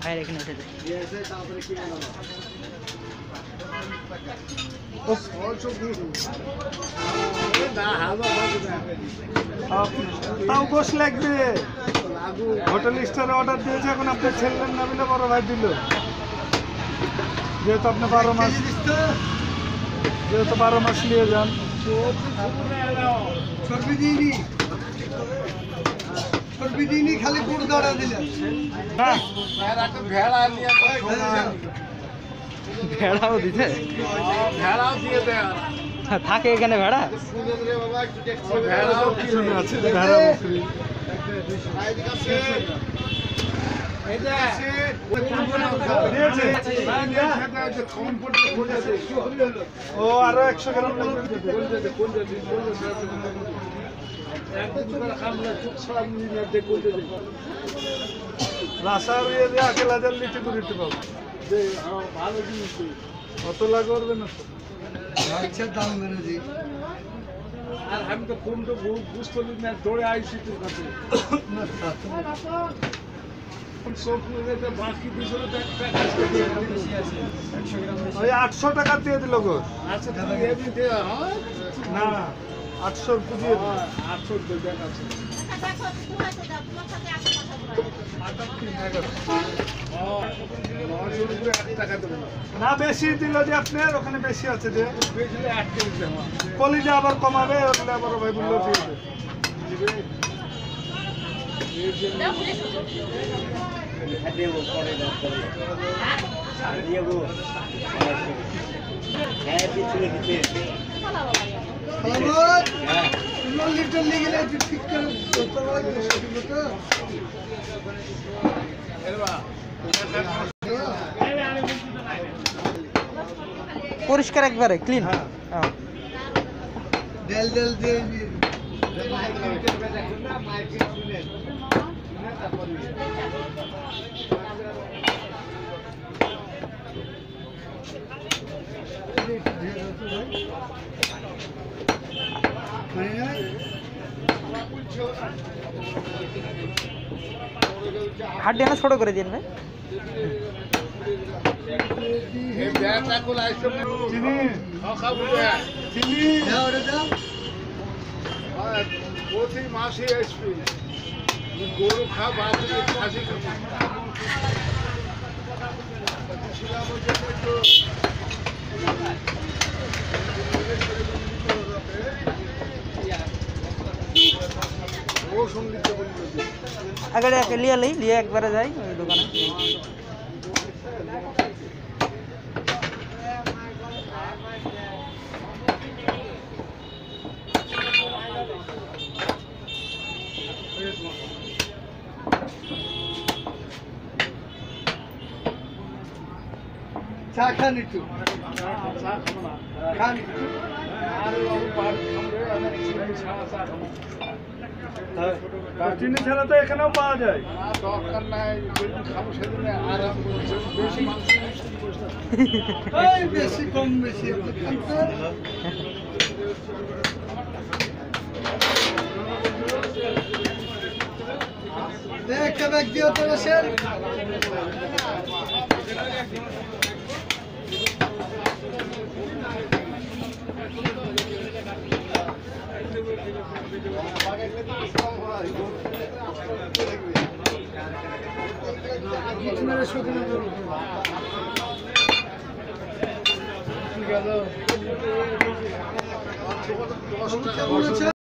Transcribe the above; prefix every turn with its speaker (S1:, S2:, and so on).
S1: ভাইয়ের এখানে উঠে যায়।
S2: তাও গোশ লাগবে। হোটেল স্টারে অর্ডার দিয়েছে, এখন আপনি ছেড়লেন না বলে বড় ভাই দিল। যেহেতু আপনি 12 মাস নিয়ে যান।
S3: খালি গুড় দাঁড়া দিলেন।
S1: ভেড়াও দিতে থাকে এখানে ভেড়া।
S2: ও আরো 100 গ্রাম রাসার আকেলাদের লিচি করে দিতে পাবো। ভালো জিনিস অত লাগবে না তো
S3: দাম মেরেছি।
S2: আর আমি তো ফোন তো বুঝতে না, দৌড়ে আইসি তোর কাছে। বাকি 800 টাকা দিয়ে দিল গো। আচ্ছা না 800 দিয়ে 800 আছে। না বেশি দিল যে আপনার ওখানে বেশি আছে যে কলিজা আবার কমাবে, ওগুলো আবার ভাই বললো দিবে।
S1: পরিষ্কার একবারে ক্লিন।
S3: ডেল ডেল দিয়ে
S1: হাড্ডি না ছোট করে দিন ভাই।
S2: প্রতি মাসে আসবে গরু খাওয়া খাসি
S1: আগে লিয়ে একবারে যাই ওই দোকানে।
S3: চা খান একটু, খান
S2: চিনি ছাড়া তো এখানেও পাওয়া যায়।
S3: বেশি কম বেশি একটা ব্যাগ দিও তো বসেন। ঠিক আছে।